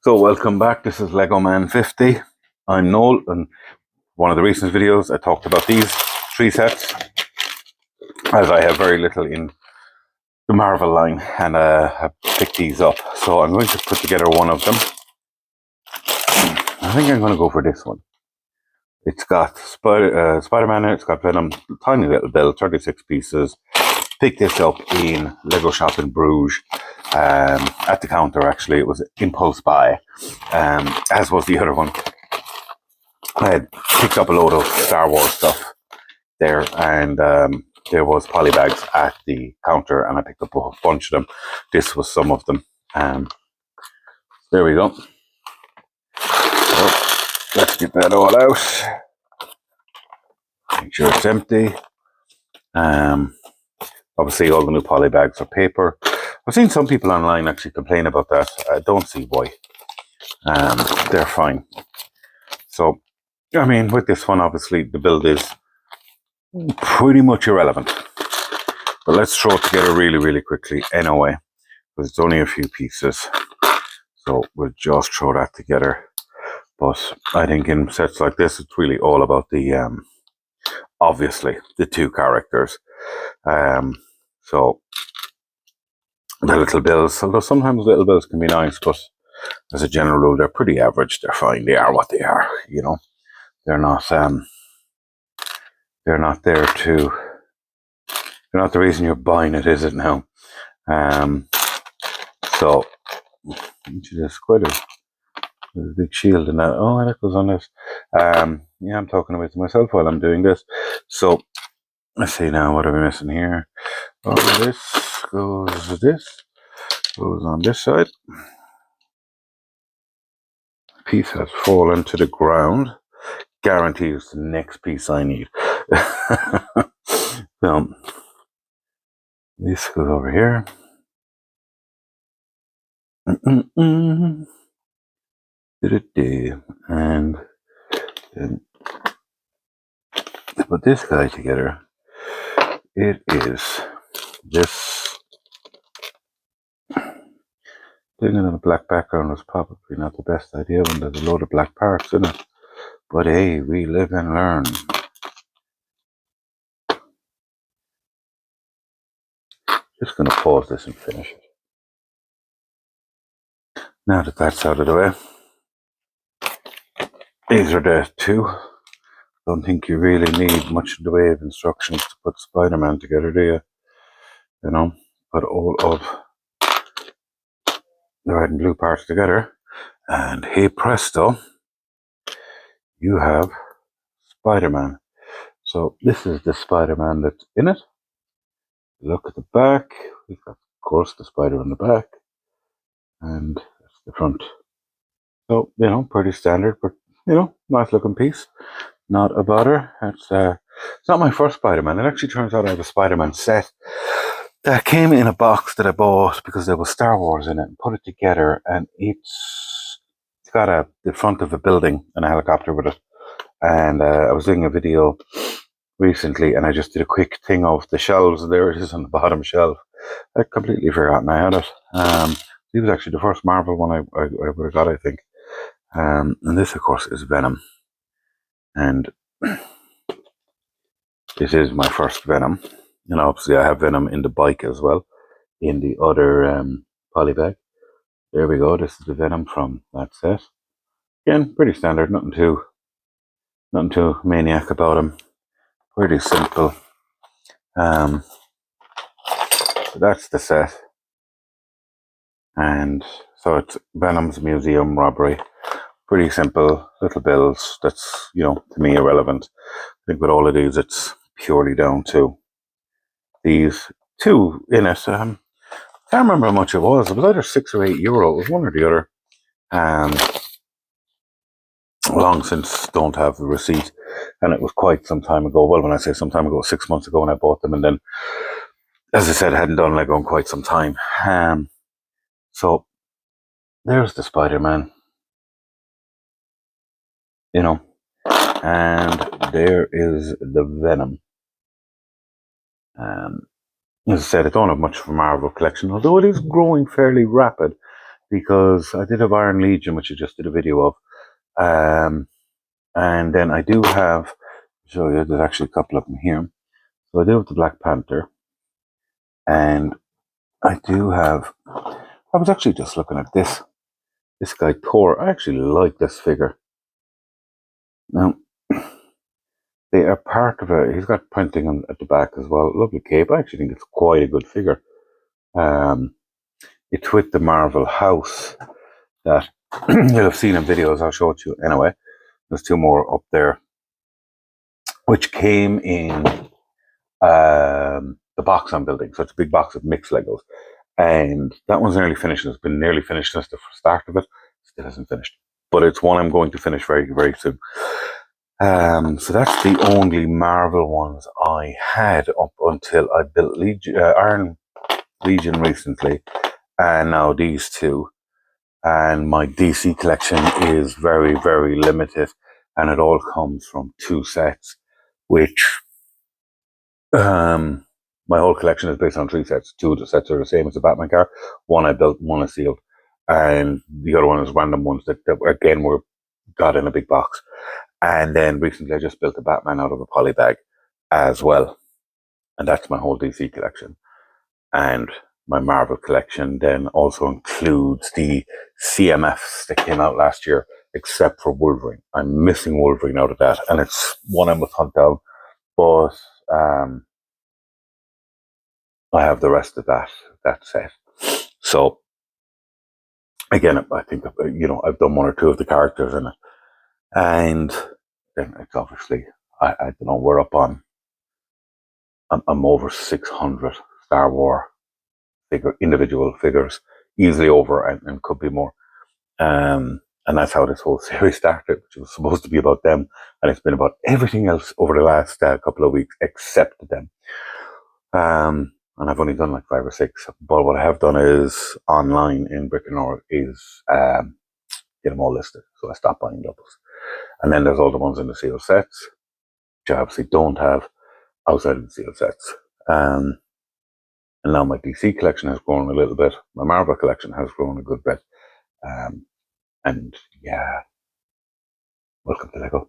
So welcome back. This is Lego Man 50. I'm Noel, and one of the recent videos I talked about these three sets, as I have very little in the Marvel line, and I picked these up. So I'm going to put together one of them. I think I'm going to go for this one. It's got Spider-Man in it, it's got Venom, tiny little bill, 36 pieces. Picked this up in Lego shop in Bruges, at the counter actually. It was impulse buy, as was the other one. I had picked up a load of Star Wars stuff there, and there was poly bags at the counter, and I picked up a bunch of them. This was some of them. There we go. So let's get that all out. Make sure it's empty. Obviously, all the new poly bags are paper. I've seen some people online actually complain about that. I don't see why. They're fine. So, I mean, with this one, obviously, the build is pretty much irrelevant. But let's throw it together really, really quickly anyway, because it's only a few pieces. So we'll just throw that together. But I think in sets like this, it's really all about the, obviously, the two characters. So the little bills, although sometimes little bills can be nice, but as a general rule, they're pretty average. They're fine. They are what they are, you know. They're not there to, they're not the reason you're buying it, is it now? So there's quite a big shield in that. Oh, that goes on this. Yeah, I'm talking about myself while I'm doing this. So let's see now, what are we missing here? Oh, this goes on this side. Piece has fallen to the ground. Guarantees the next piece I need. So this goes over here. And then to put this guy together, it is this. Doing it on a black background was probably not the best idea when there's a load of black parts in it. But hey, we live and learn. Just going to pause this and finish it. Now that that's out of the way, these are the two. Don't think you really need much in the way of instructions to put Spider-Man together, do you? You know, put all of the red and blue parts together, and hey presto, you have Spider-Man. So this is the Spider-Man that's in it. Look at the back. We've got, of course, the spider on the back, and that's the front. So, you know, pretty standard, but, you know, nice looking piece. Not a bother. It's not my first Spider-Man. It actually turns out I have a Spider-Man set that came in a box that I bought because there was Star Wars in it, and put it together, and it's got the front of a building and a helicopter with it. And I was doing a video recently, and I just did a quick thing of the shelves. There it is on the bottom shelf. I'd completely forgotten I had it. He was actually the first Marvel one I would have got, I think. And this, of course, is Venom. And this is my first Venom. And obviously I have Venom in the bike as well, in the other poly bag. There we go. This is the Venom from that set. Again, pretty standard. Nothing too maniac about him. Pretty simple. So that's the set. And so it's Venom's Museum Robbery. Pretty simple little bills. That's, you know, to me irrelevant. I think with all of these, it's purely down to these two in it. I can't remember how much it was. It was either €6 or €8. It was one or the other. Long since don't have the receipt, and it was quite some time ago. Well, when I say some time ago, 6 months ago when I bought them, and then, as I said, I hadn't done Lego in quite some time. So there's the Spider-Man, you know, and there is the Venom. As I said, I don't have much of a Marvel collection, although it is growing fairly rapid. because I did have Iron Legion, which I just did a video of. And then I do have, show you, there's actually a couple of them here. So I do have the Black Panther, and I do have, I was actually just looking at this guy Thor. I actually like this figure. Now, they are part of a, he's got printing at the back as well. Lovely cape. I actually think it's quite a good figure. It's with the Marvel house that you'll have seen in videos. I'll show it to you anyway. There's two more up there, which came in the box I'm building. So it's a big box of mixed Legos. And that one's nearly finished. It's been nearly finished since the start of it. Still hasn't finished. But it's one I'm going to finish very, very soon. So that's the only Marvel ones I had up until I built Iron Legion recently. And now these two. And my DC collection is very, very limited. And it all comes from 2 sets, which my whole collection is based on 3 sets. 2 of the sets are the same as the Batman car. One I built, one I sealed. And the other one is random ones that again were got in a big box. And then recently I just built a Batman out of a poly bag as well. And that's my whole DC collection. And my Marvel collection then also includes the CMFs that came out last year, except for Wolverine. I'm missing Wolverine out of that, and it's one I must hunt down. But I have the rest of that set. So again, I think, you know, I've done 1 or 2 of the characters in it, and then it's obviously, I don't know, we're up on, I'm over 600 Star Wars individual figures, easily over, and could be more. And that's how this whole series started, which was supposed to be about them, and it's been about everything else over the last couple of weeks except them. And I've only done like 5 or 6, but what I have done is online in Brick and Mortar is get them all listed. So I stopped buying doubles. And then there's all the ones in the sealed sets, which I obviously don't have outside of the sealed sets. And now my DC collection has grown a little bit. My Marvel collection has grown a good bit. And yeah, welcome to Lego.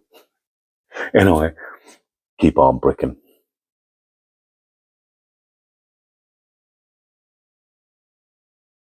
Anyway, keep on bricking.